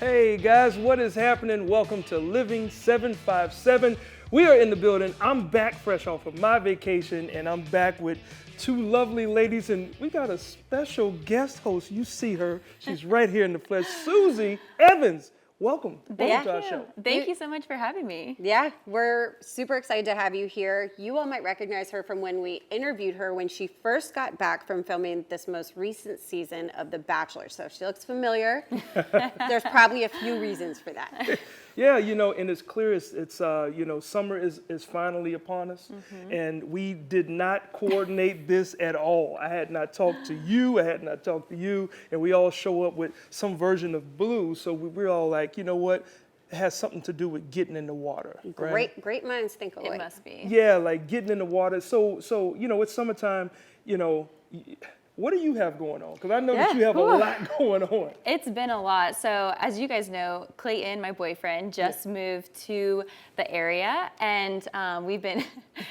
Hey guys, what is happening? Welcome to Living 757. We are in the building. I'm back fresh off of my vacation, and I'm back with two lovely ladies, and we got a special guest host. You see her. She's right here in the flesh. Susie Evans. Welcome to our show. Thank you so much for having me. Yeah, we're super excited to have you here. You all might recognize her from when we interviewed her when she first got back from filming this most recent season of The Bachelor. So if she looks familiar, there's probably a few reasons for that. Yeah, and it's clear it's summer is finally upon us, and we did not coordinate this at all. I had not talked to you, I had not talked to you, and we all show up with some version of blue, so we're all like, you know what, it has something to do with getting in the water. Right? Great minds think alike. It must be. Yeah, like getting in the water. So it's summertime, what do you have going on? Because I know that you have a lot going on. It's been a lot. So as you guys know, Clayton, my boyfriend, just moved to the area, and we've been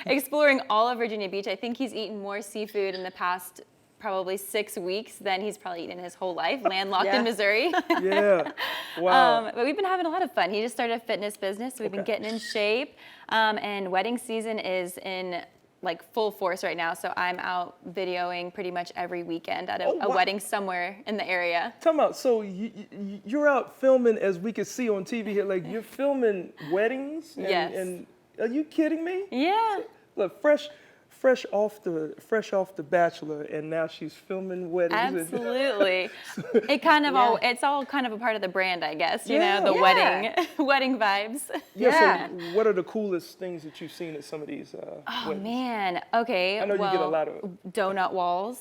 exploring all of Virginia Beach. I think he's eaten more seafood in the past probably 6 weeks than he's probably eaten his whole life, landlocked in Missouri. Yeah, wow. But we've been having a lot of fun. He just started a fitness business, so we've been getting in shape, and wedding season is in like full force right now, so I'm out videoing pretty much every weekend at a wedding somewhere in the area. Tell me, so you're out filming, as we can see on TV here, like you're filming weddings? Yes. And are you kidding me? Yeah. Look, fresh off the Bachelor, and now she's filming weddings. Absolutely. It's all kind of a part of the brand, I guess. The wedding vibes. Yeah. So what are the coolest things that you've seen at some of these weddings? Man. Okay. I know you get a lot of donut walls.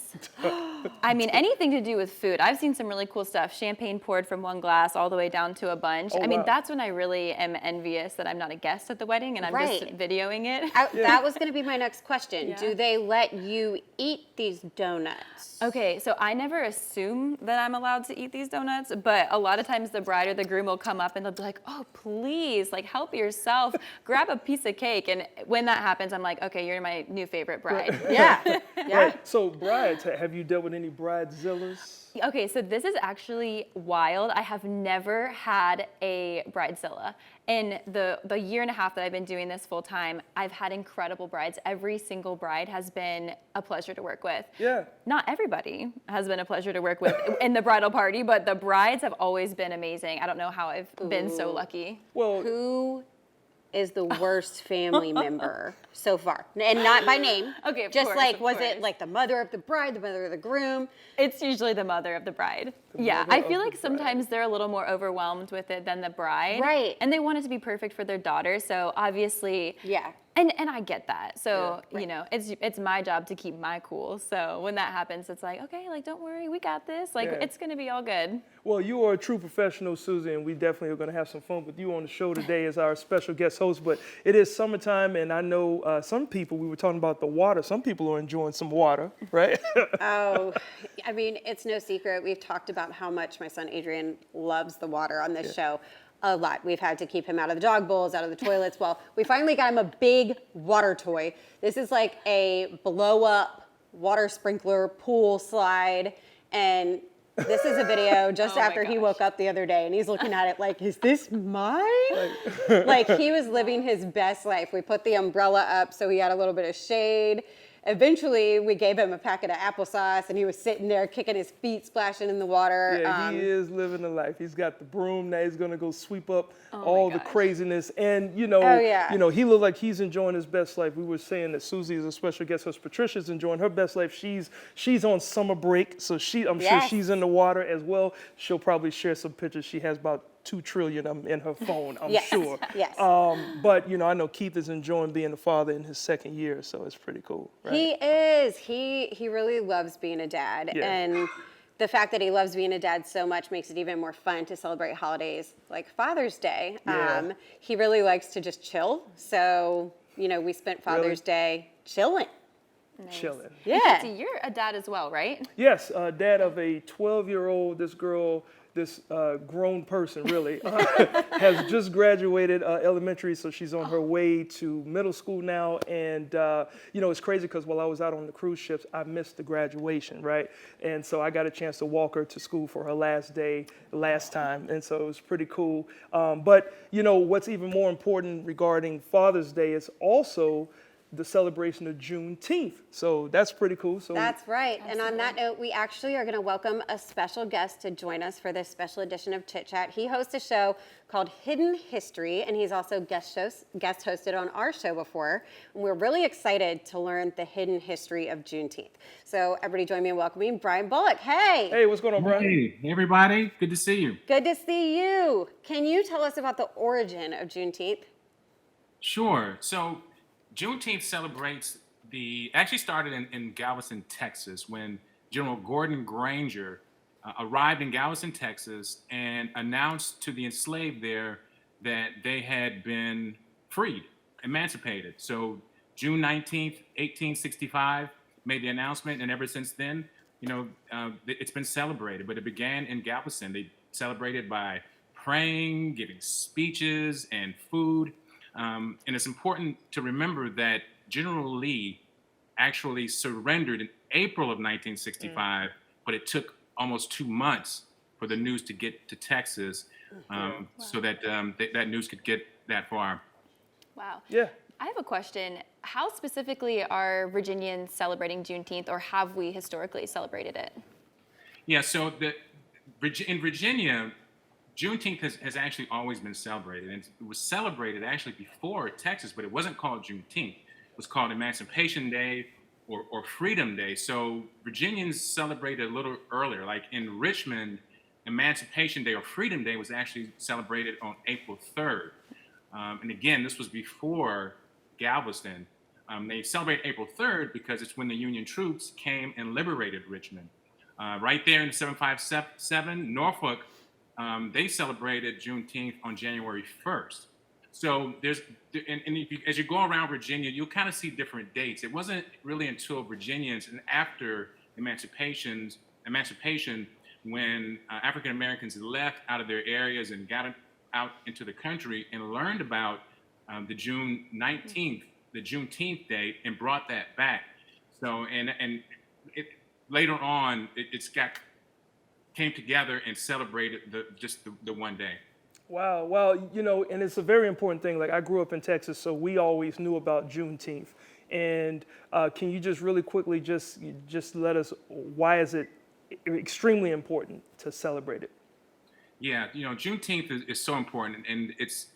I mean, anything to do with food. I've seen some really cool stuff. Champagne poured from one glass all the way down to a bunch. I mean, that's when I really am envious that I'm not a guest at the wedding and I'm just videoing it. That was going to be my next question. Yeah. Do they let you eat these donuts? Okay, so I never assume that I'm allowed to eat these donuts, but a lot of times the bride or the groom will come up and they'll be like, oh, please, like help yourself, grab a piece of cake. And when that happens, I'm like, okay, you're my new favorite bride. Yeah. Right. So brides, have you dealt with any bridezillas? Okay, so this is actually wild. I have never had a bridezilla. In the year and a half that I've been doing this full time, I've had incredible brides. Every single bride has been a pleasure to work with. Yeah. Not everybody has been a pleasure to work with in the bridal party, but the brides have always been amazing. I don't know how I've been so lucky. Well, who is the worst family member so far? And not by name. Okay, of just course, like, of was course. it like the mother of the bride, the mother of the groom? It's usually the mother of the bride. I feel like sometimes they're a little more overwhelmed with it than the bride. Right. And they want it to be perfect for their daughter, so obviously. Yeah. And I get that. So, it's my job to keep my cool. So when that happens, it's like, okay, like, don't worry, we got this. Like, it's going to be all good. Well, you are a true professional, Susie, and we definitely are going to have some fun with you on the show today as our special guest host. But it is summertime, and I know some people, we were talking about the water, some people are enjoying some water, right? Oh, I mean, it's no secret. We've talked about how much my son Adrian loves the water on this show. A lot. We've had to keep him out of the dog bowls, out of the toilets. Well, we finally got him a big water toy. This is like a blow-up water sprinkler pool slide, and this is a video just after he woke up the other day, and he's looking at it like, is this mine? Like he was living his best life. We put the umbrella up so he had a little bit of shade. Eventually, we gave him a packet of applesauce, and he was sitting there kicking his feet, splashing in the water. Yeah, he is living the life. He's got the broom. Now he's going to go sweep up all the craziness. And, he looked like he's enjoying his best life. We were saying that Susie is a special guest host. Patricia's enjoying her best life. She's on summer break, so I'm sure she's in the water as well. She'll probably share some pictures. She has about 2 trillion in her phone, I'm sure. Yes. But, I know Keith is enjoying being a father in his second year, so it's pretty cool. Right? He is. He really loves being a dad. Yeah. And the fact that he loves being a dad so much makes it even more fun to celebrate holidays like Father's Day. Yeah. He really likes to just chill. So, we spent Father's Day chilling. Nice. Chilling. Yeah. So you're a dad as well, right? Yes, dad of a 12-year-old. This girl this grown person, really, has just graduated elementary, so she's on her way to middle school now. And, it's crazy because while I was out on the cruise ships, I missed the graduation, right? And so I got a chance to walk her to school for her last day, last time. And so it was pretty cool. But, what's even more important regarding Father's Day is also the celebration of Juneteenth. So that's pretty cool. So that's right. Absolutely. And on that note, we actually are going to welcome a special guest to join us for this special edition of Chit Chat. He hosts a show called Hidden History, and he's also guest hosted on our show before. And we're really excited to learn the hidden history of Juneteenth. So everybody join me in welcoming Brian Bullock. Hey. Hey, what's going on, Brian? Hey, everybody. Good to see you. Good to see you. Can you tell us about the origin of Juneteenth? Sure. So Juneteenth actually started in Galveston, Texas, when General Gordon Granger arrived in Galveston, Texas, and announced to the enslaved there that they had been freed, emancipated. So June 19th, 1865, made the announcement, and ever since then, it's been celebrated. But it began in Galveston. They celebrated by praying, giving speeches, and food. And it's important to remember that General Lee actually surrendered in April of 1965, but it took almost 2 months for the news to get to Texas, so that that news could get that far. Wow. Yeah. I have a question. How specifically are Virginians celebrating Juneteenth, or have we historically celebrated it? Yeah, so in Virginia, Juneteenth has actually always been celebrated, and it was celebrated actually before Texas, but it wasn't called Juneteenth. It was called Emancipation Day or Freedom Day. So Virginians celebrated a little earlier. Like in Richmond, Emancipation Day or Freedom Day was actually celebrated on April 3rd. And again, this was before Galveston. They celebrate April 3rd because it's when the Union troops came and liberated Richmond. Right there in 757, Norfolk, they celebrated Juneteenth on January 1st. So as you go around Virginia, you'll kind of see different dates. It wasn't really until Virginians and after emancipation, when African Americans left out of their areas and got out into the country and learned about the June 19th, the Juneteenth day, and brought that back. So later on, it came together and celebrated the one day. Wow. Well, and it's a very important thing. Like, I grew up in Texas, so we always knew about Juneteenth. And can you just really quickly just let us, why is it extremely important to celebrate it? Yeah, Juneteenth is so important, and it's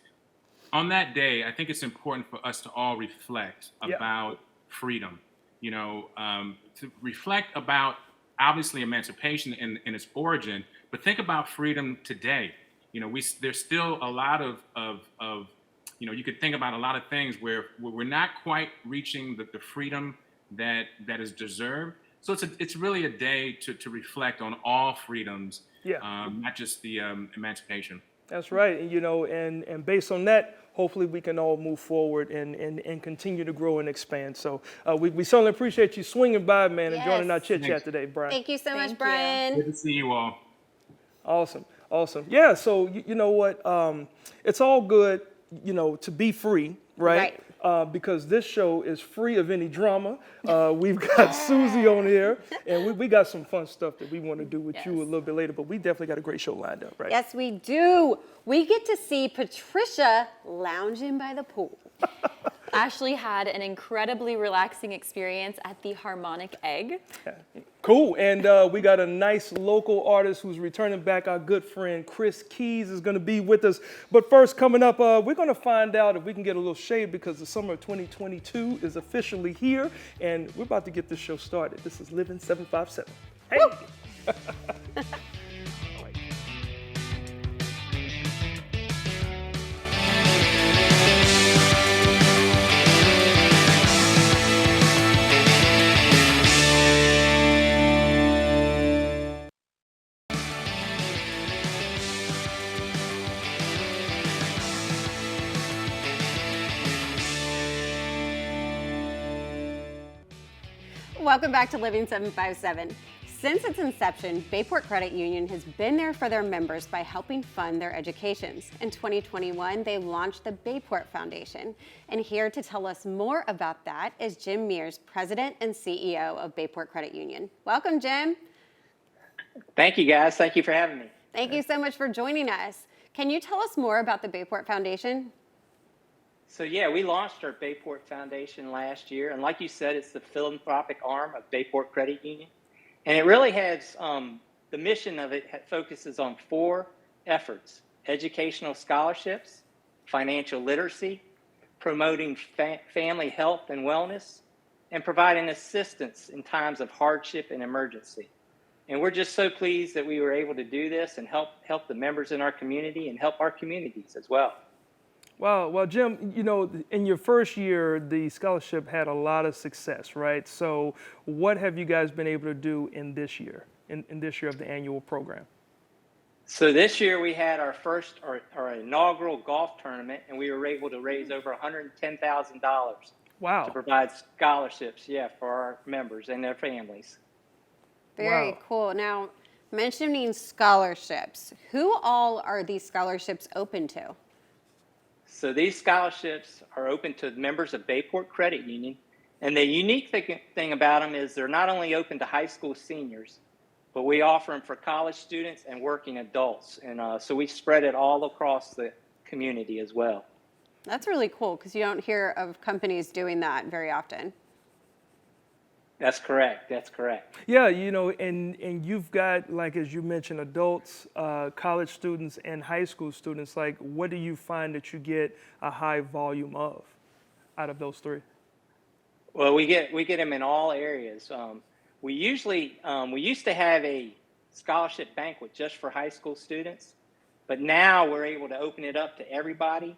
on that day. I think it's important for us to all reflect about freedom. To reflect about obviously emancipation and its origin, but think about freedom today. There's still a lot of you could think about a lot of things where we're not quite reaching the freedom that is deserved. So it's really a day to reflect on all freedoms, not just the emancipation. That's right. And based on that, hopefully we can all move forward and continue to grow and expand. So we certainly appreciate you swinging by, man, and joining our Chit Chat today, Brian. Thank you so much, you. Brian. Good to see you all. Awesome. Yeah, so you know what? It's all good, to be free, right? Because this show is free of any drama. We've got Susie on here, and we got some fun stuff that we want to do with you a little bit later, but we definitely got a great show lined up, right? Yes, we do. We get to see Patricia lounging by the pool. Ashley had an incredibly relaxing experience at the Harmonic Egg. Cool, and we got a nice local artist who's returning back. Our good friend Chris Keys is going to be with us. But first, coming up, we're going to find out if we can get a little shade because the summer of 2022 is officially here, and we're about to get this show started. This is Living 757. Hey! Welcome back to Living 757. Since its inception, Bayport Credit Union has been there for their members by helping fund their educations. In 2021, they launched the Bayport Foundation. And here to tell us more about that is Jim Mears, President and CEO of Bayport Credit Union. Welcome, Jim. Thank you, guys. Thank you for having me. Thank you so much for joining us. Can you tell us more about the Bayport Foundation? So yeah, we launched our Bayport Foundation last year. And like you said, it's the philanthropic arm of Bayport Credit Union. And it really has, the mission of it focuses on 4 efforts: educational scholarships, financial literacy, promoting family health and wellness, and providing assistance in times of hardship and emergency. And we're just so pleased that we were able to do this and help the members in our community and help our communities as well. Wow. Well, Jim, you know, in your first year, the scholarship had a lot of success, right? So what have you guys been able to do in this year, in this year of the annual program? So this year we had our first, our inaugural golf tournament, and we were able to raise over $110,000. Wow. To provide scholarships, for our members and their families. Very Wow. cool. Now, mentioning scholarships, who all are these scholarships open to? So these scholarships are open to members of Bayport Credit Union. And the unique thing about them is they're not only open to high school seniors, but we offer them for college students and working adults. And so we spread it all across the community as well. That's really cool because you don't hear of companies doing that very often. That's correct. That's correct. Yeah, you know, and you've got, like, as you mentioned, adults, college students, and high school students. Like, what do you find that you get a high volume of out of those 3? Well, we get them in all areas. We used to have a scholarship banquet just for high school students, but now we're able to open it up to everybody.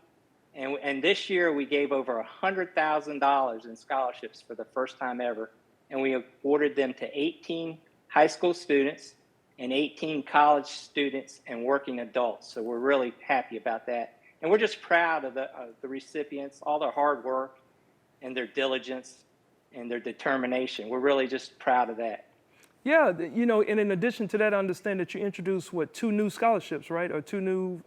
And this year we gave over $100,000 in scholarships for the first time ever. And we awarded them to 18 high school students and 18 college students and working adults. So we're really happy about that. And we're just proud of the recipients, all their hard work and their diligence and their determination. We're really just proud of that. Yeah, you know, and in addition to that, I understand that you introduced, 2 new scholarships, right? Or 2 new,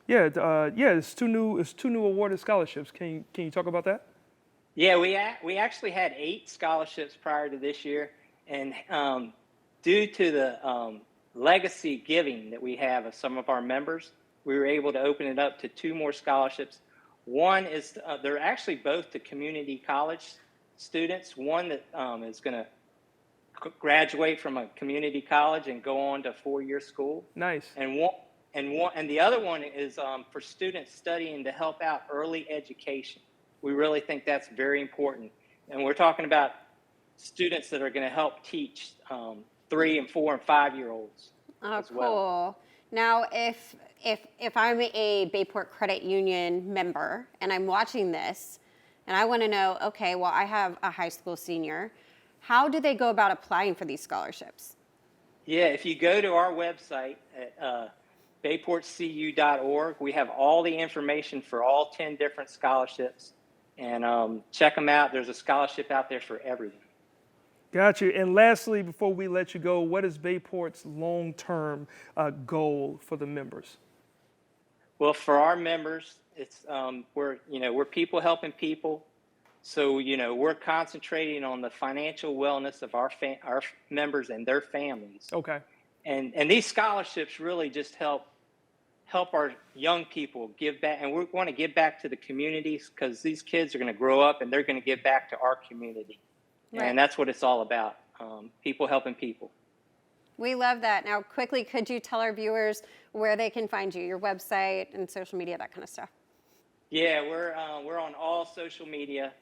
it's 2 new awarded scholarships. Can you talk about that? Yeah, we actually had 8 scholarships prior to this year, and due to the legacy giving that we have of some of our members, we were able to open it up to 2 more scholarships. One is they're actually both to community college students. One that is going to graduate from a community college and go on to 4-year school. Nice. And the other one is for students studying to help out early education. We really think that's very important. And we're talking about students that are going to help teach 3 and 4 and 5-year-olds as well. Cool. Now, if I'm a Bayport Credit Union member and I'm watching this and I want to know, okay, well, I have a high school senior, how do they go about applying for these scholarships? Yeah, if you go to our website at bayportcu.org, we have all the information for all 10 different scholarships. And check them out. There's a scholarship out there for everyone. Got you. And lastly, before we let you go, what is Bayport's long-term goal for the members? Well, for our members, it's we're people helping people. So we're concentrating on the financial wellness of our members and their families. Okay. And these scholarships really just help our young people give back, and we want to give back to the communities because these kids are going to grow up and they're going to give back to our community. Right. And that's what it's all about, people helping people. We love that. Now, quickly, could you tell our viewers where they can find you, your website and social media, that kind of stuff? Yeah, we're on all social media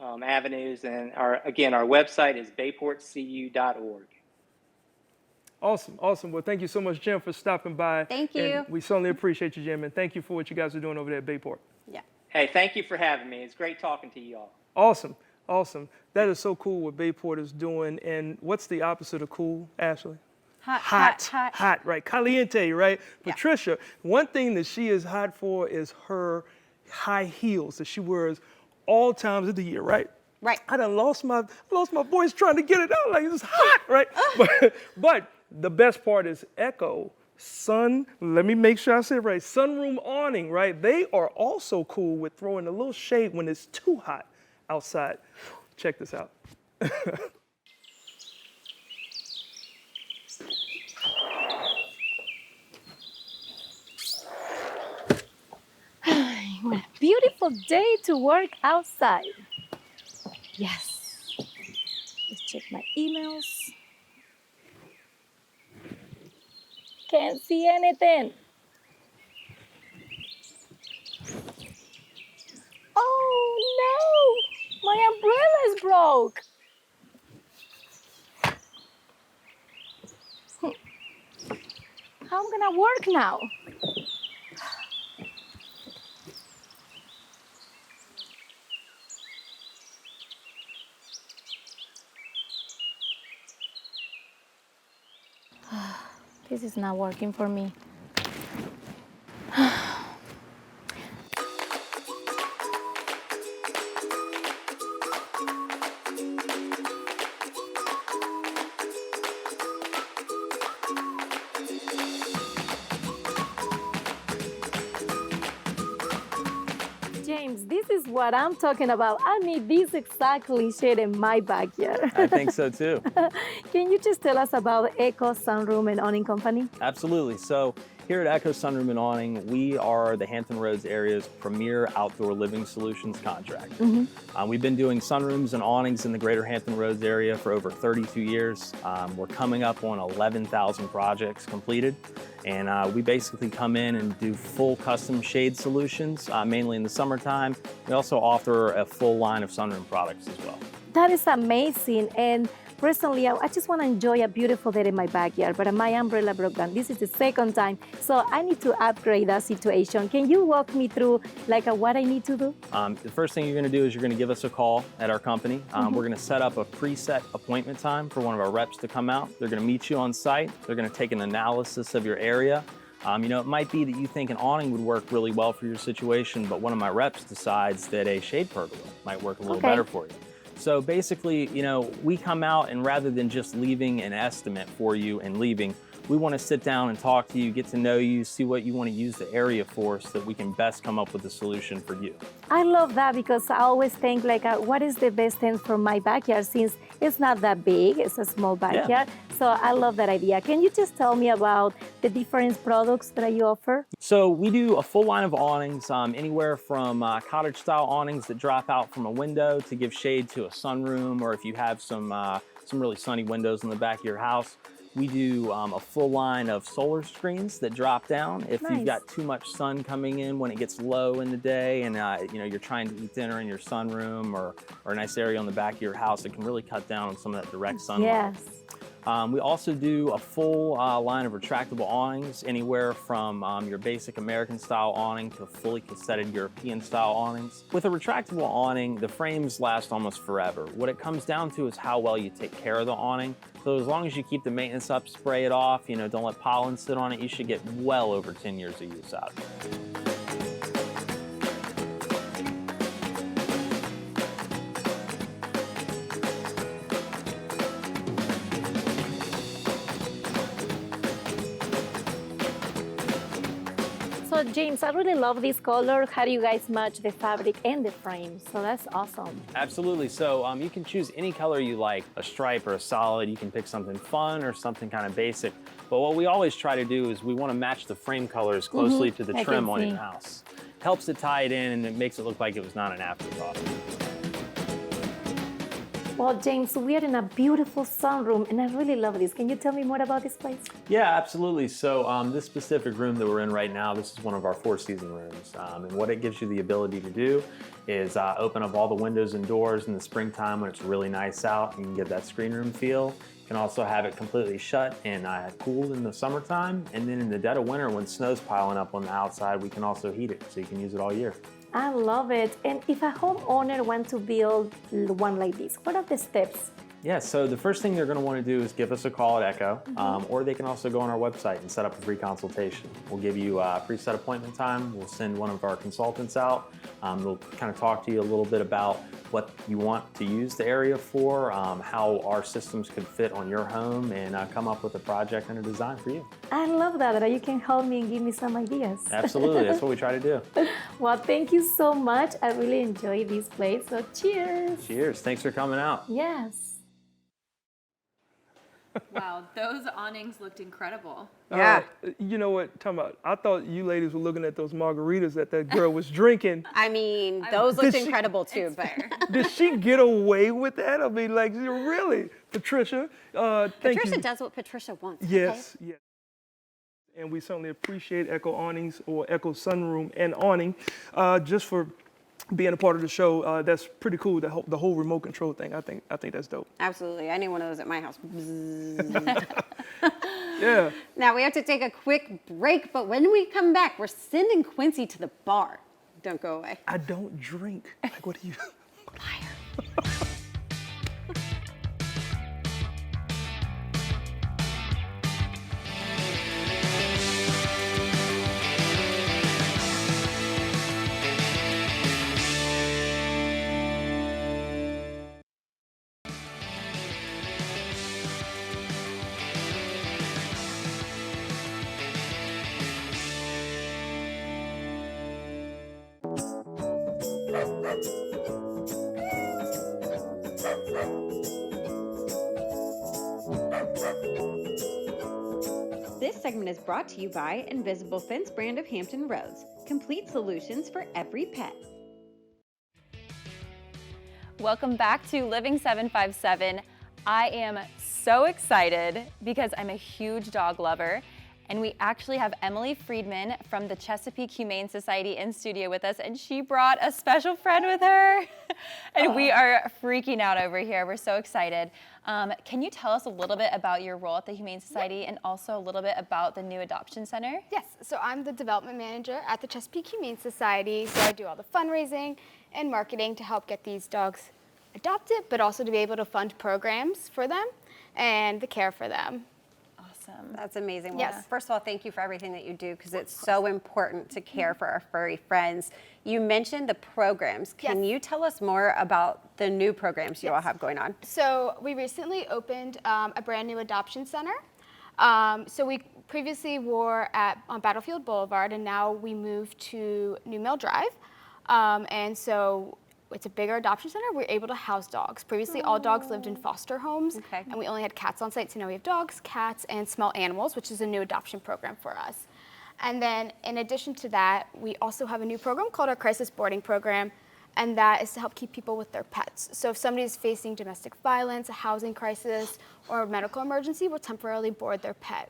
avenues, and our website is bayportcu.org. Awesome. Well, thank you so much, Jim, for stopping by. Thank you. And we certainly appreciate you, Jim, and thank you for what you guys are doing over there at Bayport. Yeah. Hey, thank you for having me. It's great talking to you all. Awesome. That is so cool what Bayport is doing. And what's the opposite of cool, Ashley? Hot, right? Caliente, right? Yeah. Patricia, one thing that she is hot for is her high heels that she wears all times of the year, right? Right. I done lost my voice trying to get it out. Like, it's hot, right? But the best part is Echo. Let me make sure I say it right. Sunroom awning, right? They are also cool with throwing a little shade when it's too hot outside. Check this out. What a beautiful day to work outside. Yes. Let's check my emails. Can't see anything. Oh no! My umbrella is broke. How am I gonna work now? This is not working for me. James, this is what I'm talking about. I need this exactly shade in my backyard. I think so too. Can you just tell us about Echo Sunroom and Awning Company? Absolutely. So here at Echo Sunroom and Awning, we are the Hampton Roads area's premier outdoor living solutions contractor. We've been doing sunrooms and awnings in the greater Hampton Roads area for over 32 years. We're coming up on 11,000 projects completed. And we basically come in and do full custom shade solutions, mainly in the summertime. We also offer a full line of sunroom products as well. That is amazing. And recently, I just want to enjoy a beautiful day in my backyard, but my umbrella broke down. This is the second time, so I need to upgrade that situation. Can you walk me through what I need to do? The first thing you're going to do is you're going to give us a call at our company. We're going to set up a preset appointment time for one of our reps to come out. They're going to meet you on site. They're going to take an analysis of your area. It might be that you think an awning would work really well for your situation, but one of my reps decides that a shade pergola might work a little better for you. So basically, we come out and rather than just leaving an estimate for you and leaving, we want to sit down and talk to you, get to know you, see what you want to use the area for so that we can best come up with a solution for you. I love that because I always think what is the best thing for my backyard since it's not that big, it's a small backyard. Yeah. So I love that idea. Can you just tell me about the different products that you offer? So we do a full line of awnings, anywhere from cottage style awnings that drop out from a window to give shade to a sunroom, or if you have some really sunny windows in the back of your house. We do a full line of solar screens that drop down. If you've got too much sun coming in when it gets low in the day and you're trying to eat dinner in your sunroom or a nice area on the back of your house, it can really cut down on some of that direct sunlight. Yes. We also do a full line of retractable awnings, anywhere from your basic American style awning to fully cassetted European style awnings. With a retractable awning, the frames last almost forever. What it comes down to is how well you take care of the awning. So as long as you keep the maintenance up, spray it off, don't let pollen sit on it, you should get well over 10 years of use out of it. So James, I really love this color. How do you guys match the fabric and the frame? So that's awesome. Absolutely. So you can choose any color you like, a stripe or a solid. You can pick something fun or something kind of basic. But what we always try to do is we want to match the frame colors closely to the trim on your house. Helps to tie it in and it makes it look like it was not an afterthought. Well, James, we are in a beautiful sunroom, and I really love this. Can you tell me more about this place? Yeah, absolutely. So this specific room that we're in right now, this is one of our four-season rooms. And what it gives you the ability to do is open up all the windows and doors in the springtime when it's really nice out. You can get that screen room feel. You can also have it completely shut and cooled in the summertime. And then in the dead of winter, when snow's piling up on the outside, we can also heat it, so you can use it all year. I love it. And if a homeowner wants to build one like this, what are the steps Yeah, so the first thing they're going to want to do is give us a call at Echo, or they can also go on our website and set up a free consultation. We'll give you a preset appointment time. We'll send one of our consultants out. They'll kind of talk to you a little bit about what you want to use the area for, how our systems could fit on your home, and come up with a project and a design for you. I love that you can help me and give me some ideas. Absolutely, that's what we try to do. Well, thank you so much. I really enjoyed this place, so cheers. Cheers, thanks for coming out. Yes. Wow, those awnings looked incredible. Yeah. You know what? Talking about, I thought you ladies were looking at those margaritas that girl was drinking. I mean, those looked Did she- incredible too, but Did she get away with that? I mean, like, really, Patricia? Thank Patricia you. does what Patricia wants. Yes, yes. And we certainly appreciate Echo Awnings or Echo Sunroom and Awning just for being a part of the show. That's pretty cool. The whole remote control thing. I think that's dope. Absolutely. I need one of those at my house. Yeah. Now we have to take a quick break, but when we come back, we're sending Quincy to the bar. Don't go away. I don't drink. Like, what do you? Liar. This segment is brought to you by Invisible Fence brand of Hampton Roads. Complete solutions for every pet. Welcome back to Living 757. I am so excited because I'm a huge dog lover, and we actually have Emily Friedman from the Chesapeake Humane Society in studio with us, and she brought a special friend with her. And we are freaking out over here. We're so excited. Can you tell us a little bit about your role at the Humane Society and also a little bit about the new adoption center? Yes, so I'm the development manager at the Chesapeake Humane Society, so I do all the fundraising and marketing to help get these dogs adopted, but also to be able to fund programs for them and the care for them. Awesome. That's amazing. Well, Yes. first of all, thank you for everything that you do because it's so important to care for our furry friends. You mentioned the programs. Can Yes. you tell us more about the new programs you all have going on? So we recently opened a brand new adoption center. So we previously were on Battlefield Boulevard, and now we moved to New Mill Drive. And so it's a bigger adoption center. We're able to house dogs. Previously, all dogs lived in foster homes, Okay. and we only had cats on site. So now we have dogs, cats, and small animals, which is a new adoption program for us. And then in addition to that, we also have a new program called our Crisis Boarding Program, and that is to help keep people with their pets. So if somebody is facing domestic violence, a housing crisis, or a medical emergency, we'll temporarily board their pet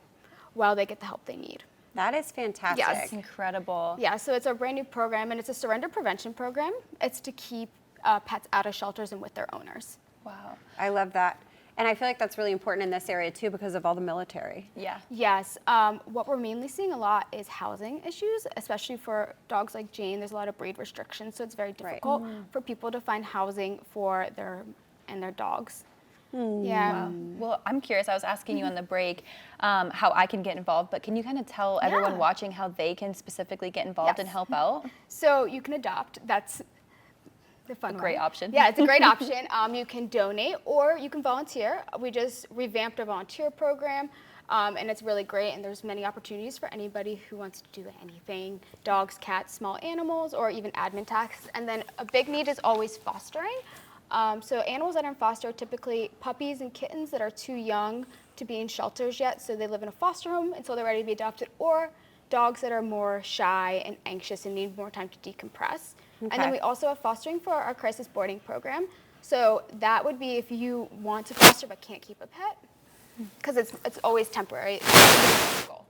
while they get the help they need. That is fantastic. Yes. That's incredible. Yeah, so it's a brand new program, and it's a surrender prevention program. It's to keep pets out of shelters and with their owners. Wow. I love that. And I feel like that's really important in this area too because of all the military. Yeah. Yes, what we're mainly seeing a lot is housing issues, especially for dogs like Jane. There's a lot of breed restrictions, so it's very difficult for people to find housing for their dogs. Yeah. Wow. Well, I'm curious. I was asking you on the break how I can get involved, but can you kind of tell everyone watching how they can specifically get involved and Yes. help out? So you can adopt. That's the fun Great one. option. Yeah, it's a great option. You can donate or you can volunteer. We just revamped our volunteer program, and it's really great. And there's many opportunities for anybody who wants to do anything: dogs, cats, small animals, or even admin tasks. And then a big need is always fostering. So animals that are in foster are typically puppies and kittens that are too young to be in shelters yet, so they live in a foster home until they're ready to be adopted, or dogs that are more shy and anxious and need more time to decompress. And then we also have fostering for our crisis boarding program. So that would be if you want to foster but can't keep a pet, because it's always temporary.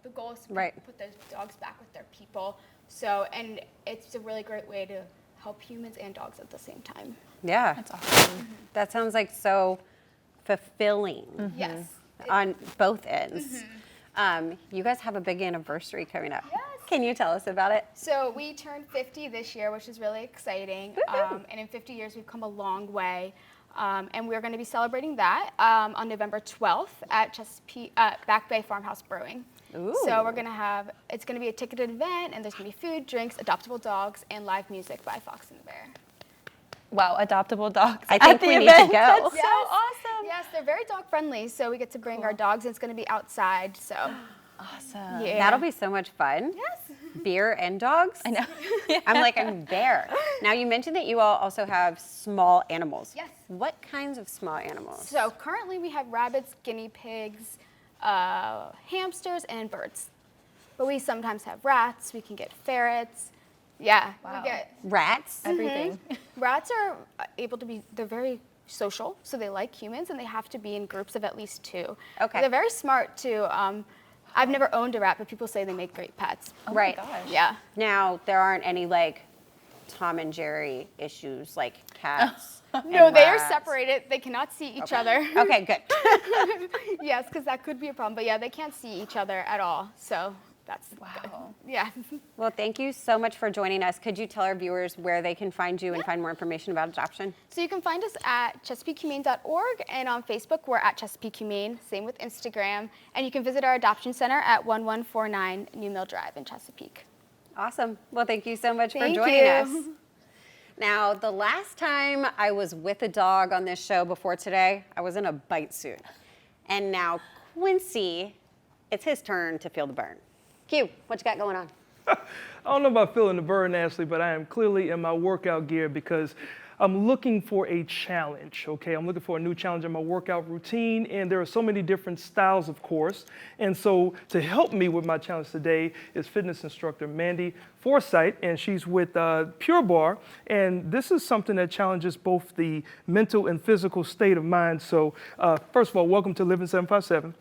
The goal is to put those dogs back with their people. So, and it's a really great way to help humans and dogs at the same time. Yeah. That's awesome. That sounds like so fulfilling Yes. on both ends. You guys have a big anniversary coming up. Yes. Can you tell us about it? So we turned 50 this year, which is really exciting. And in 50 years, we've come a long way. And we're going to be celebrating that on November 12th at Back Bay Farmhouse Brewing. Ooh. So it's going to be a ticketed event, and there's going to be food, drinks, adoptable dogs, and live music by Fox and the Bear. Wow, adoptable dogs. I think we need to go. That's so awesome. Yes, they're very dog friendly, so we get to bring our dogs, and it's going to be outside. So Awesome. yeah. That'll be so much fun. Yes. Beer and dogs. I know. I'm there. Now, you mentioned that you all also have small animals. Yes. What kinds of small animals? So currently we have rabbits, guinea pigs, hamsters, and birds. But we sometimes have rats. We can get ferrets. Yeah, Wow. we get Rats? Everything. rats are able to be. They're very social, so they like humans, and they have to be in groups of at least 2. Okay. They're very smart too. I've never owned a rat, but people say they make great pets. Oh Right. my gosh. Yeah. Now, there aren't any like Tom and Jerry issues like cats. No, and they are rats. separated. They cannot see each other. Okay, good. Yes, because that could be a problem. But yeah, they can't see each other at all. So that's good. Wow. Yeah. Well, thank you so much for joining us. Could you tell our viewers where they can find you and find more information about adoption? So you can find us at ChesapeakeHumane.org, and on Facebook we're at Chesapeake Humane. Same with Instagram, and you can visit our adoption center at 1149 New Mill Drive in Chesapeake. Awesome. Well, thank you so much for Thank joining you. us. Now, the last time I was with a dog on this show before today, I was in a bite suit. And now Quincy, it's his turn to feel the burn. Q, what you got going on? I don't know about feeling the burn, Ashley, but I am clearly in my workout gear because I'm looking for a challenge, okay? I'm looking for a new challenge in my workout routine, and there are so many different styles, of course. And so to help me with my challenge today is fitness instructor Mandy Forsythe, and she's with Pure Barre. And this is something that challenges both the mental and physical state of mind. So first of all, welcome to Living 757.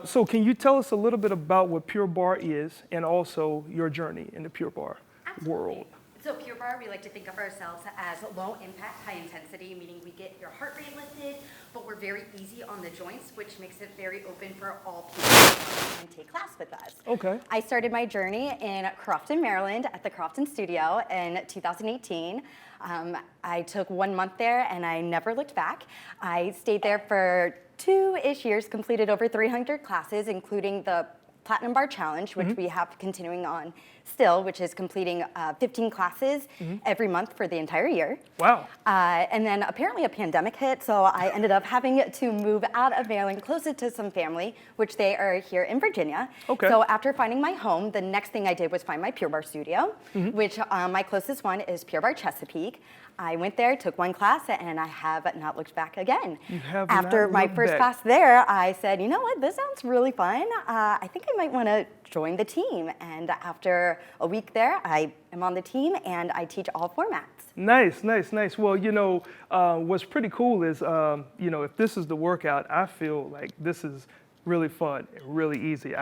So can you tell us a little bit about what Pure Barre is and also your journey in the Pure Barre world? So Pure Barre, we like to think of ourselves as low impact, high intensity, meaning we get your heart rate lifted, but we're very easy on the joints, which makes it very open for all people to come and take class with us. Okay. I started my journey in Crofton, Maryland at the Crofton Studio in 2018. I took 1 month there and I never looked back. I stayed there for 2-ish years, completed over 300 classes, including the Platinum Bar Challenge, which we have continuing on still, which is completing 15 classes every month for the entire year. Wow. And then apparently a pandemic hit, so I ended up having to move out of Maryland, closer to some family, which they are here in Virginia. Okay. So after finding my home, the next thing I did was find my Pure Barre studio, which my closest one is Pure Barre Chesapeake. I went there, took 1 class, and I have not looked back again. You have After not my looked first back. class there, I said, you know what, this sounds really fun. I think I might want to join the team. And after a week there, I am on the team and I teach all formats. Nice, nice, nice. Well, you know, what's pretty cool is, you know, if this is the workout, I feel like this is really fun and really easy.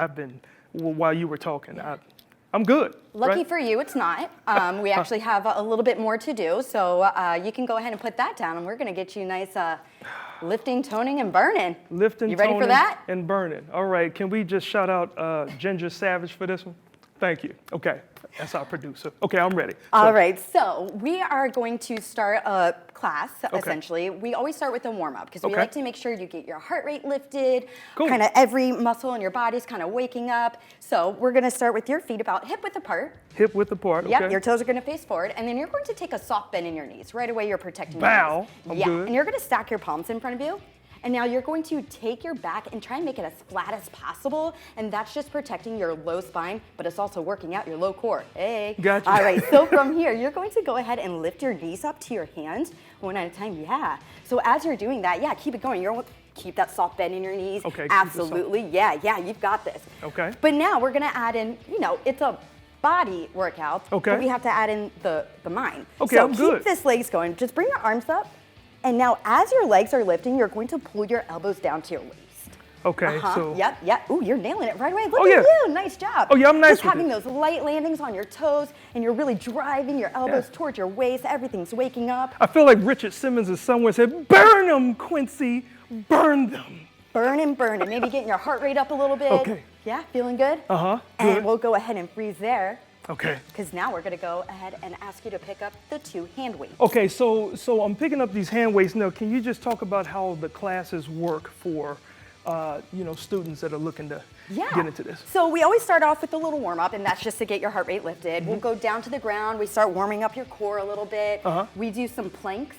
While you were talking, I'm good. Lucky right? for you, it's not. We actually have a little bit more to do, so you can go ahead and put that down, and we're going to get you nice lifting, toning, and burning. Lifting, You ready for toning, that? and burning. All right, can we just shout out Ginger Savage for this one? Thank you. Okay, that's our producer. Okay, I'm ready. All right, so we are going to start a class, Okay. essentially. We always start with a warm-up because we Okay. like to make sure you get your heart rate lifted, Cool. kind of every muscle in your body's kind of waking up. So we're going to start with your feet about hip width apart. Hip width apart, okay. Yep, your toes are going to face forward, and then you're going to take a soft bend in your knees. Right away, you're protecting your Bow. knees. I'm yeah, good. and you're going to stack your palms in front of you. And now you're going to take your back and try and make it as flat as possible, and that's just protecting your low spine, but it's also working out your low core. Hey. Gotcha. All right, so from here, you're going to go ahead and lift your knees up to your hands, one at a time, yeah. So as you're doing that, yeah, keep it going. You're keep that soft bend in your knees. Okay, keep the soft- absolutely, yeah, you've got this. Okay. But now we're gonna add in, you know, it's a body workout, Okay. but we have to add in the mind. Okay, so I'm keep good. this legs going. Just bring your arms up. And now as your legs are lifting, you're going to pull your elbows down to your waist. Okay, so. Yep. Ooh, you're nailing it right away. Look Oh, at yeah. you. Nice job. Oh, yeah, I'm nice Just with having it. those light landings on your toes, and you're really driving your elbows Yeah. towards your waist. Everything's waking up. I feel like Richard Simmons is somewhere said, burn them, Quincy, burn them. Burn and burn, and maybe getting your heart rate up a little bit. Okay. Yeah, feeling good? Uh-huh, And good. we'll go ahead and freeze there. Okay. Because now we're going to go ahead and ask you to pick up the 2 hand weights. Okay, so I'm picking up these hand weights now. Can you just talk about how the classes work for, students that are looking to get into this? So we always start off with a little warm up, and that's just to get your heart rate lifted. We'll go down to the ground. We start warming up your core a little bit. We do some planks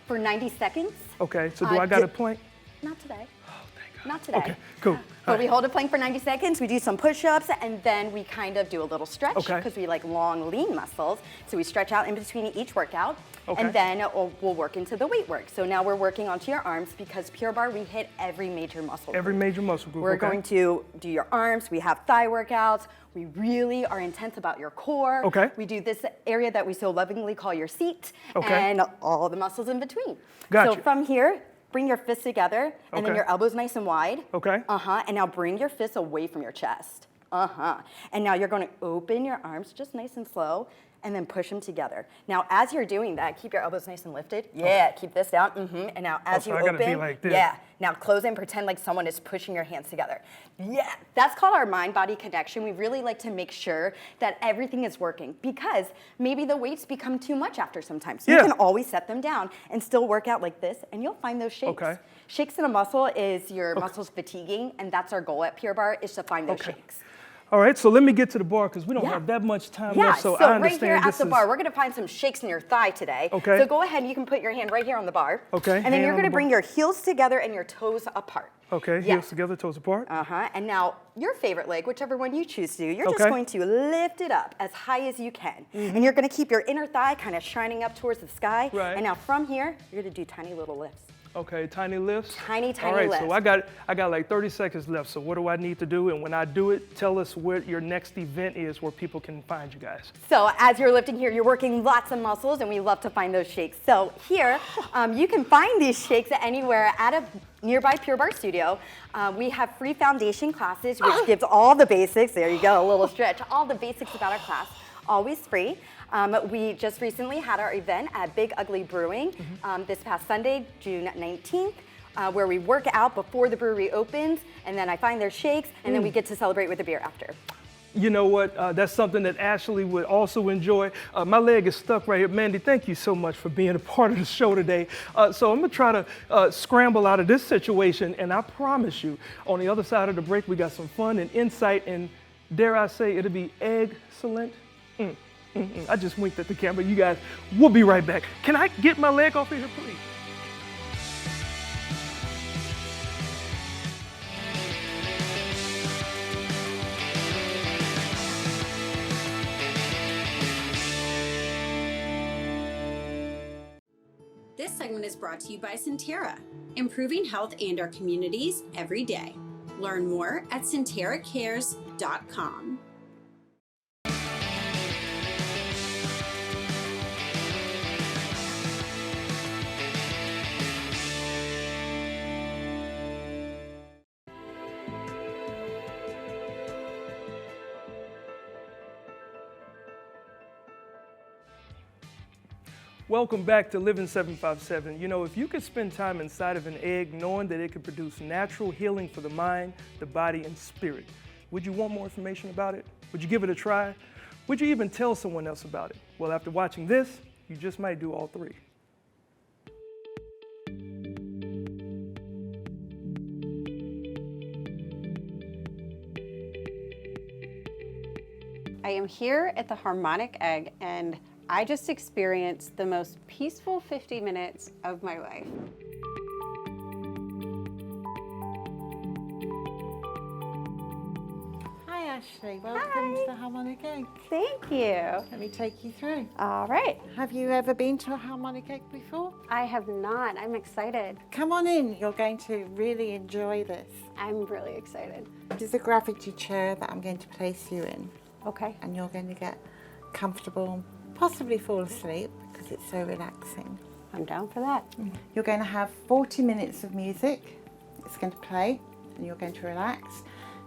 for 90 seconds. Okay, so do I got a plank? Not today. Oh, thank God. Not today. Okay, cool. But we hold a plank for 90 seconds, we do some push-ups, and then we kind of do a little stretch because we like long, lean muscles. So we stretch out in between each workout, and then we'll work into the weight work. So now we're working onto your arms because Pure Barre, we hit every major muscle group. Every major muscle group, We're going to do your arms, we have thigh workouts, we really are intense about your core. Okay. We do this area that we so lovingly call your seat, Okay. and all the muscles in between. Gotcha. So from here, bring your fists together, and then your elbows nice and wide. Okay. And now bring your fists away from your chest. And now you're going to open your arms just nice and slow, and then push them together. Now, as you're doing that, keep your elbows nice and lifted. Yeah, keep this down. And now as you I open, gotta be like this. now close and pretend like someone is pushing your hands together. Yeah, that's called our mind-body connection. We really like to make sure that everything is working because maybe the weights become too much after some time. So you can always set them down and still work out like this, and you'll find those shakes. Okay. Shakes in a muscle is your muscles fatiguing, and that's our goal at Pure Barre, is to find those shakes. All right, so let me get to the bar because we don't have that much time left. So I understand right here at this the is... bar, we're gonna find some shakes in your thigh today. Okay. So go ahead, you can put your hand right here on the bar. Okay, And then hand you're on gonna the bring bar. your heels together and your toes apart. Okay, heels together, toes apart. And now your favorite leg, whichever one you choose to, you're just going to lift it up as high as you can. And you're gonna keep your inner thigh kind of shining up towards the sky. Right. And now from here, you're gonna do tiny little lifts. Okay, tiny lifts. Tiny All right, lifts. so I got like 30 seconds left. So what do I need to do? And when I do it, tell us where your next event is where people can find you guys. So as you're lifting here, you're working lots of muscles, and we love to find those shakes. So here, you can find these shakes anywhere at a nearby Pure Barre studio. We have free foundation classes, which gives all the basics. There you go, a little stretch. All the basics about our class, always free. We just recently had our event at Big Ugly Brewing this past Sunday, June 19th, where we work out before the brewery opens, and then I find their shakes, and then we get to celebrate with a beer after. You know what? That's something that Ashley would also enjoy. My leg is stuck right here. Mandy, thank you so much for being a part of the show today. So I'm going to try to scramble out of this situation, and I promise you, on the other side of the break, we got some fun and insight, and dare I say, it'll be excellent. I just winked at the camera. You guys, we'll be right back. Can I get my leg off of here, please? This segment is brought to you by Centera, improving health and our communities every day. Learn more at centeracares.com. Welcome back to Living 757. You know, if you could spend time inside of an egg knowing that it could produce natural healing for the mind, the body, and spirit, would you want more information about it? Would you give it a try? Would you even tell someone else about it? Well, after watching this, you just might do all three. I am here at the Harmonic Egg, and I just experienced the most peaceful 50 minutes of my life. Hi Ashley, welcome to the Harmonic Egg. Thank you. Let me take you through. All right. Have you ever been to a Harmonic Egg before? I have not. I'm excited. Come on in, you're going to really enjoy this. I'm really excited. This is a gravity chair that I'm going to place you in. Okay. And you're going to get comfortable, possibly fall asleep because it's so relaxing. I'm down for that. You're going to have 40 minutes of music. It's going to play and you're going to relax.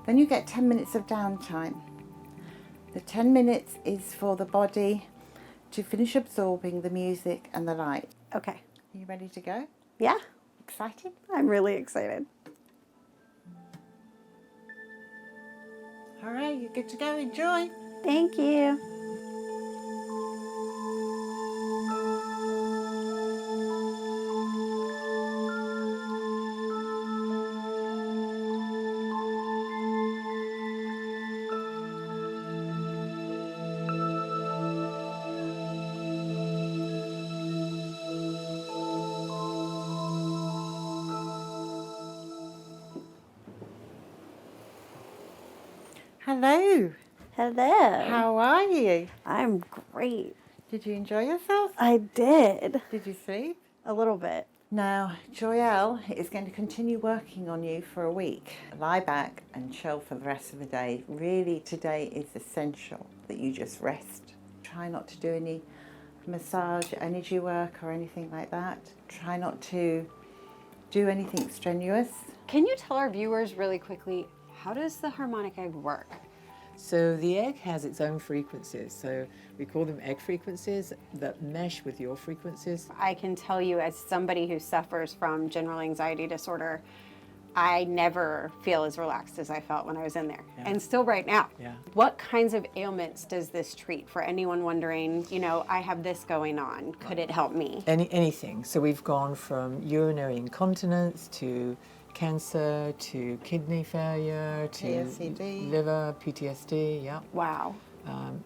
Then you get 10 minutes of downtime. The 10 minutes is for the body to finish absorbing the music and the light. Okay. Are you ready to go? Yeah. Excited? I'm really excited. All right, you're good to go. Enjoy. Thank you. Hello. Hello. How are you? I'm great. Did you enjoy yourself? I did. Did you sleep? A little bit. Now, Joyelle is going to continue working on you for a week. Lie back and chill for the rest of the day. Really, today is essential that you just rest. Try not to do any massage, energy work or anything like that. Try not to do anything strenuous. Can you tell our viewers really quickly, how does the harmonic egg work? So the egg has its own frequencies. So we call them egg frequencies that mesh with your frequencies. I can tell you, as somebody who suffers from general anxiety disorder, I never feel as relaxed as I felt when I was in there, and still right now. Yeah. What kinds of ailments does this treat? For anyone wondering, you know, I have this going on, could it help me? Anything. So we've gone from urinary incontinence to cancer to kidney failure to PTSD. liver, PTSD, yeah. Wow.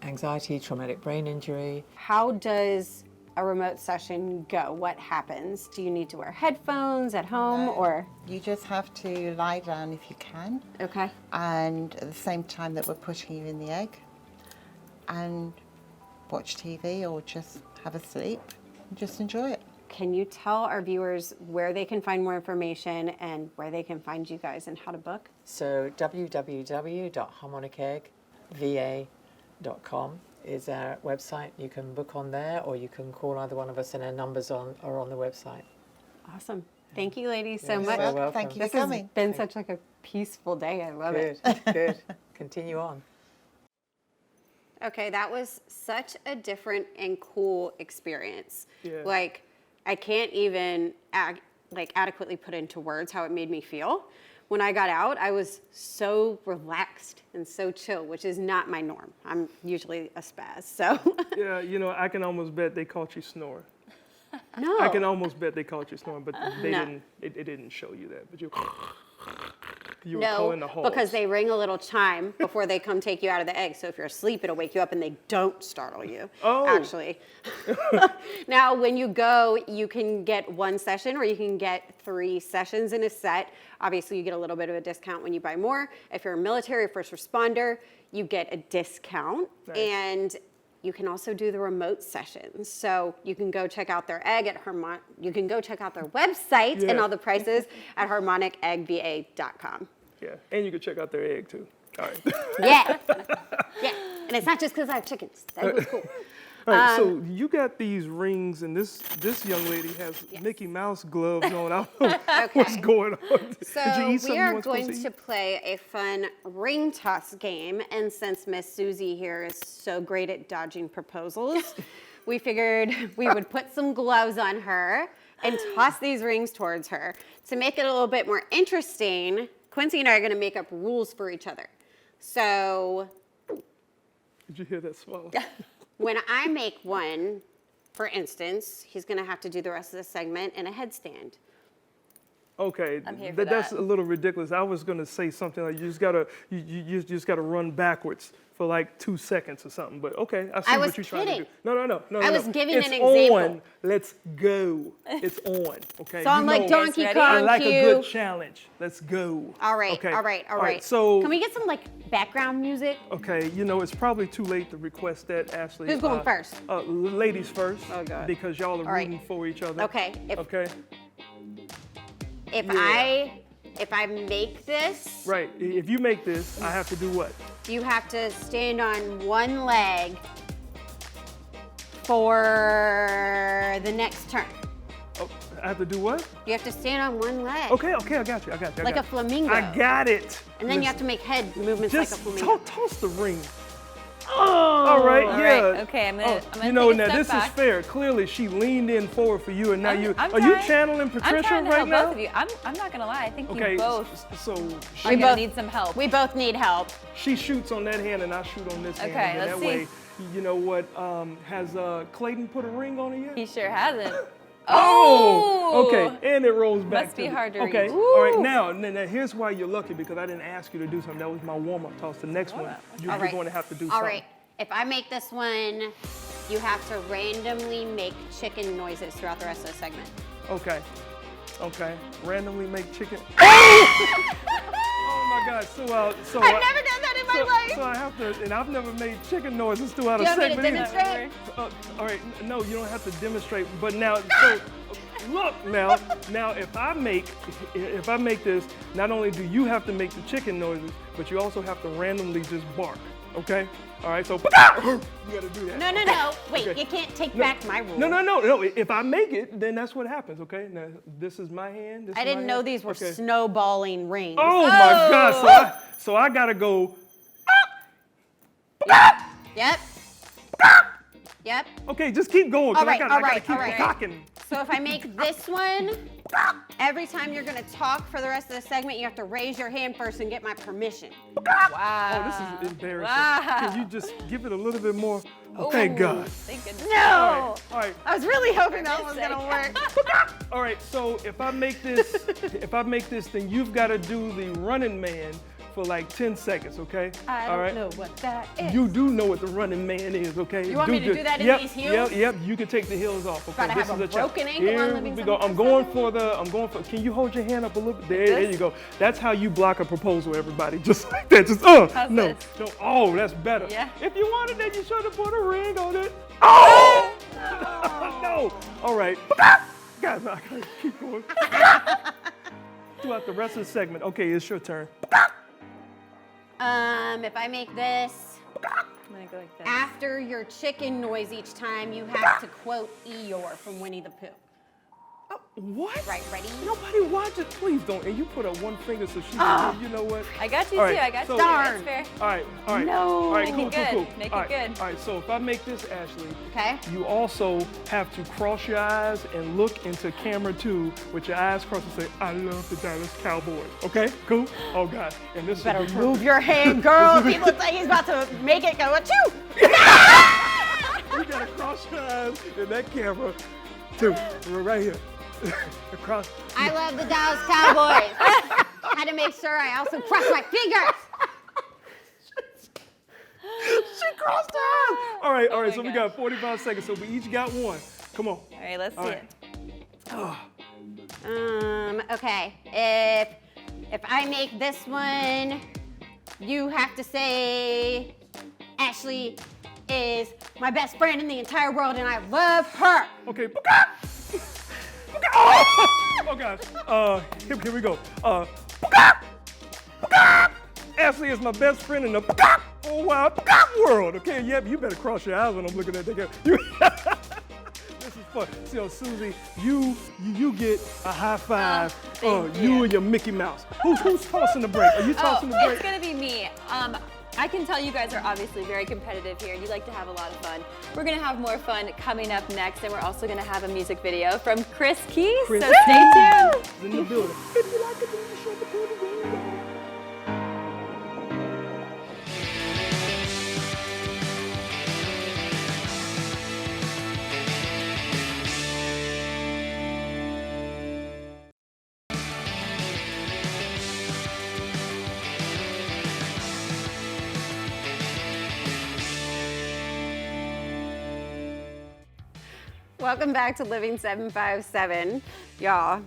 Anxiety, traumatic brain injury. How does a remote session go? What happens? Do you need to wear headphones at home or? You just have to lie down if you can. Okay. And at the same time that we're putting you in the egg, and watch TV or just have a sleep and just enjoy it. Can you tell our viewers where they can find more information and where they can find you guys and how to book? So www.harmoniceggva.com is our website. You can book on there or you can call either one of us, and our numbers are on the website. Awesome. Thank you, ladies, so You're much. so welcome. Thank you This for has coming. been such like a peaceful day. I love it. Good. Continue on. Okay, that was such a different and cool experience. Yeah. Like, I can't even adequately put into words how it made me feel. When I got out, I was so relaxed and so chill, which is not my norm. I'm usually a spaz, so. Yeah, you know, I can almost bet they caught you snoring. No. I can almost bet they caught you snoring, but they No. didn't. It didn't show you that. But you were calling the halls. Because they ring a little chime before they come take you out of the egg. So if you're asleep, it'll wake you up and they don't startle you. Oh. Actually. Now, when you go, you can get one session or you can get 3 sessions in a set. Obviously, you get a little bit of a discount when you buy more. If you're a military or first responder, you get a discount. Nice. And you can also do the remote sessions. So you can go check out their egg at you can go check out their website and all the prices at harmoniceggva.com. Yeah, and you can check out their egg too. All right. Yeah. Yeah. And it's not just because I have chickens. That was cool. All right, so you got these rings, and this young lady has Mickey Mouse gloves on. I don't know what's going on. Did you So eat something we you are weren't going supposed to play a fun ring toss game. And since Miss Susie here is so great at dodging proposals, we figured we would put some gloves on her and toss these rings towards her. To make it a little bit more interesting, Quincy and I are going to make up rules for each other. So Did you hear that swallow? when I make one, for instance, he's going to have to do the rest of the segment in a headstand. Okay, I'm here for that's that. a little ridiculous. I was gonna say something like you just gotta run backwards for like 2 seconds or something. But okay, I see I was what you're trying to kidding. do. No. I was giving it's an example. On. Let's go. It's on. Okay. So I'm You like know, Donkey ready? Kong I like cue. a good challenge. Let's go. All right, Okay. all right. So Can we get some like background music? okay, you know it's probably too late to request that, Ashley. Who's going first? Ladies first. Oh, God. Because y'all are All right. rooting for each other. Okay. Okay. If I make this, Right. If you make this, I have to do what? you have to stand on one leg for the next turn. Oh, I have to do what? You have to stand on one leg. Okay, I got you. Like a flamingo. I got it. And then you have to make head movements like a just flamingo. toss the ring. All right, All yeah. right, okay, I'm gonna You know, take a now step this back. is fair. Clearly, she leaned in forward for you, and now I'm are you trying- channeling Patricia I'm trying to right help now? both of you. I'm not gonna lie. I think Okay, you both so are she, gonna need some help. We both need help. she shoots on that hand, and I shoot on this hand. Okay, And let's that see. way, you know what? Has Clayton put a ring on it yet? He sure hasn't. Oh, okay, and it rolls back. Must be to me. hard to Okay, reach. all right. Now, here's why you're lucky because I didn't ask you to do something. That was my warm-up toss. The next one, you're All right. going to have to do All something. right. If I make this one, you have to randomly make chicken noises throughout the rest of the segment. Okay. Randomly make chicken. Oh my God. So I've never done that in my life. So I have to, and I've never made chicken noises throughout a Do you want me segment. to demonstrate? All right, no, you don't have to demonstrate. But now, so look now if I make this, not only do you have to make the chicken noises, but you also have to randomly just bark. Okay? All right, so you gotta do that. No. Wait, you can't take back my rule. No. If I make it, then that's what happens. Okay? Now this is my hand. I didn't know these were snowballing rings. Oh my God! So I gotta go. Yep. Yep. Okay, just keep going. All right. I gotta keep cocking. So if I make this one, every time you're gonna talk for the rest of the segment, you have to raise your hand first and get my permission. Wow. Oh, this is embarrassing. Wow. Can you just give it a little bit more? Oh, thank God. Thank goodness. No. All right. I was really hoping that was gonna work. All right. So if I make this, then you've got to do the running man for like 10 seconds, okay? I All right? don't know what that is. You do know what the running man is, okay? You want me to do that in these heels? Yep. You can take the heels off. Okay. Gotta have a broken ankle Here on Living we go. I'm going for. Can you hold your hand up a little bit? There you go. That's how you block a proposal, everybody. Just like that. Just How's no. this? No. Oh, that's better. Yeah. If you wanted that, you should have put a ring on it. Oh! No. All right. Guys, I gotta keep going. Throughout the rest of the segment. Okay, it's your turn. If I make this, I'm gonna go like this. after your chicken noise each time, you have to quote Eeyore from Winnie the Pooh. What? Right, ready? Nobody watches. Please don't. And you put up one finger so she can. You know what? I got you All too. right, I got so- you. That's fair. All right. No. All right, Make cool, it good. cool. Make All it right, good. All right, so if I make this, Ashley, Okay. you also have to cross your eyes and look into camera 2 with your eyes crossed and say, I love the Dallas Cowboys. Okay, cool? Oh, God. And this Better is move your hand, girl. People think he's about to make it go, achoo! You got to cross your eyes in that camera 2, right here. Across. I love the Dallas Cowboys. Had to make sure I also cross my fingers. She crossed her eyes. All right, Oh so we got 45 seconds, so we each got one. Come on. All right, let's see it. Okay. If I make this one, you have to say Ashley is my best friend in the entire world and I love her. Okay. Oh God. Here we go. Ashley is my best friend in the whole wide world. Okay, yep. You better cross your eyes when I'm looking at that. This is fun. So Susie, you get a high five. Thank You and your Mickey Mouse. Who's tossing the break? Are you tossing the break? It's gonna be me. I can tell you guys are obviously very competitive here and you like to have a lot of fun. We're gonna have more fun coming up next, and we're also gonna have a music video from Chris Keys, so stay tuned. In the building. If you like to do the show, put it in. Welcome back to Living 757. Y'all,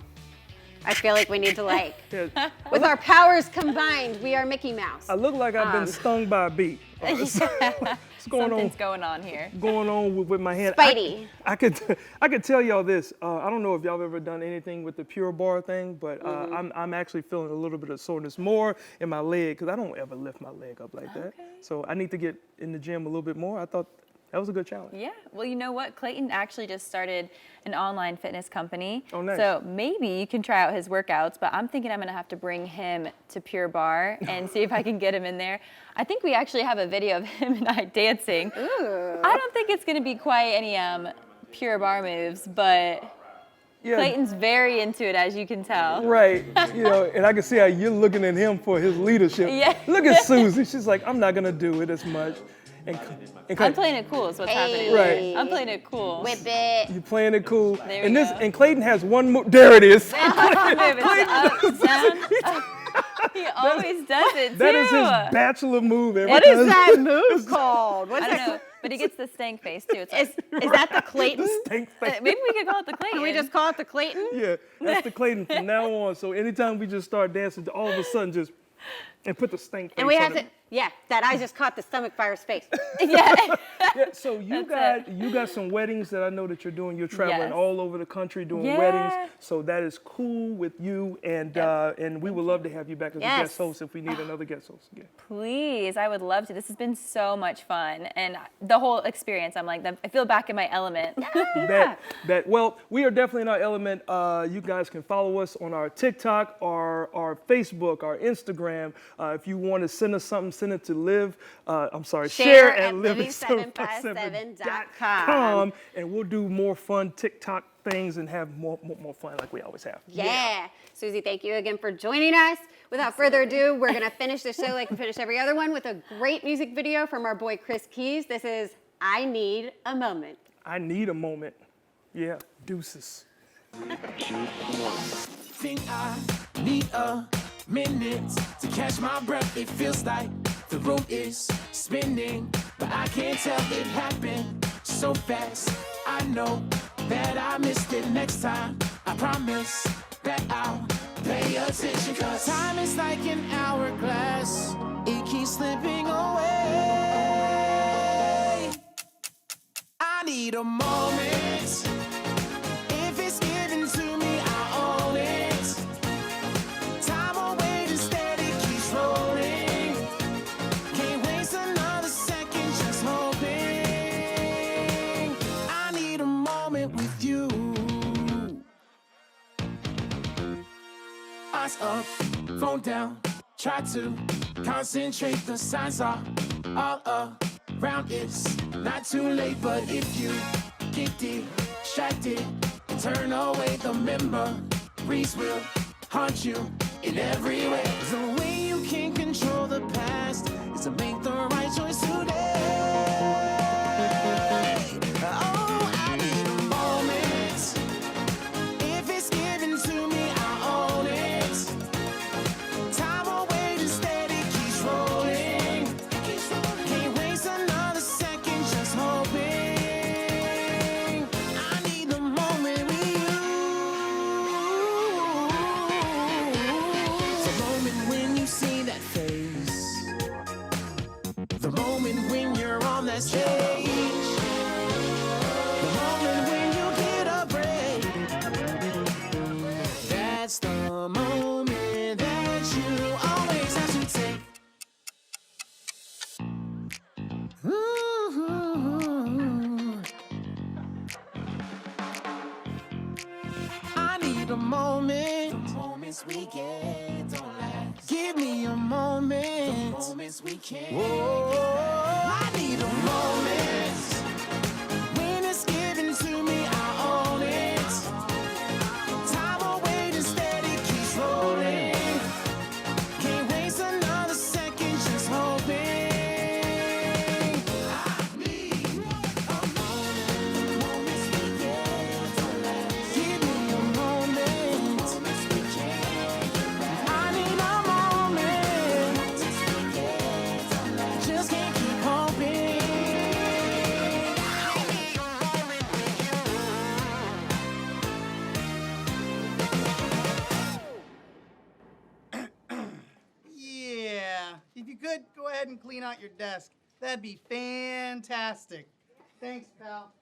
I feel like we need to with our powers combined, we are Mickey Mouse. I look like I've been stung by a bee. What's going Something's going on here. Going on with my hand. Spidey. I could tell y'all this. I don't know if y'all have ever done anything with the Pure Bar thing, but I'm actually feeling a little bit of soreness more in my leg because I don't ever lift my leg up like that. So I need to get in the gym a little bit more. I thought that was a good challenge. Yeah, well, you know what? Clayton actually just started an online fitness company. Oh, nice. So maybe you can try out his workouts, but I'm thinking I'm gonna have to bring him to Pure Bar and see if I can get him in there. I think we actually have a video of him and I dancing. Ooh. I don't think it's gonna be quite any Pure Bar moves, but Yeah. Clayton's very into it, as you can tell. Right, and I can see how you're looking at him for his leadership. Yeah. Look at Susie. She's like, I'm not gonna do it as much. I'm playing it cool is what's happening. Right. I'm playing it cool. Whip it. You're playing it cool. There and we this go. and Clayton has one move. There it is. Move it up, down. He always does it too. That is his bachelor move. What is that move called? What's I don't that? know, but he gets the stank face too. It's like, Is that the Clayton? Stank face. maybe we could call it the Clayton. Can we just call it the Clayton? Yeah, that's the Clayton from now on. So anytime we just start dancing, all of a sudden just And put the stink face And we on have to, it. yeah, that I just caught the stomach fire's face. Yeah. Yeah, so you got some weddings that I know that you're doing. You're traveling Yes. all over the country doing Yeah. weddings. So that is cool with you, and we would love to have you back as a Yes. guest host if we need another guest host again. Please, I would love to. This has been so much fun, and the whole experience. I'm like, I feel back in my element. Well, we are definitely in our element. You guys can follow us on our TikTok, our Facebook, our Instagram. If you want to send us something, send it to share at living757.com, and we'll do more fun TikTok things and have more fun like we always have. Yeah. Susie, thank you again for joining us. Without further ado, we're going to finish the show like we finish every other one with a great music video from our boy Chris Keys. This is I Need a Moment. I need a moment. Yeah, deuces. Think I need a minute to catch my breath. It feels like the room is spinning, but I can't tell it happened so fast. I know that I missed it. Next time I promise that I'll pay attention, cause time is like an hourglass, it keeps slipping away. I need a moment. If it's given to me, I own it. Time away to steady keeps rolling. Can't waste another second just hoping. I need a moment with you. Eyes up, phone down. Try to concentrate, the signs are all around. It's not too late, but if you get distracted, turn away, the memories will haunt you in every way. The way you can control the past is to make the right choice today. Oh, I need a moment. If it's given to me, I own it. Time away to steady keeps rolling. Can't waste another second just hoping. I need a moment with you. The moment when you see that face. The moment when you're on that stage. The moment when you get a break. That's the moment that you always have to take. Ooh. I need a moment. The moments we get don't last. Give me a moment. The moments we can't. Whoa. I need a moment. When it's given to me, I own it. Time away to steady keeps rolling. Can't waste another second just hoping. I need a moment. The moments we get don't last. Give me a moment. The moments we can't. I need a moment. The moments we get don't last. Just can't keep hoping. Yeah, if you could, go ahead and clean out your desk. That'd be fantastic. Thanks, pal.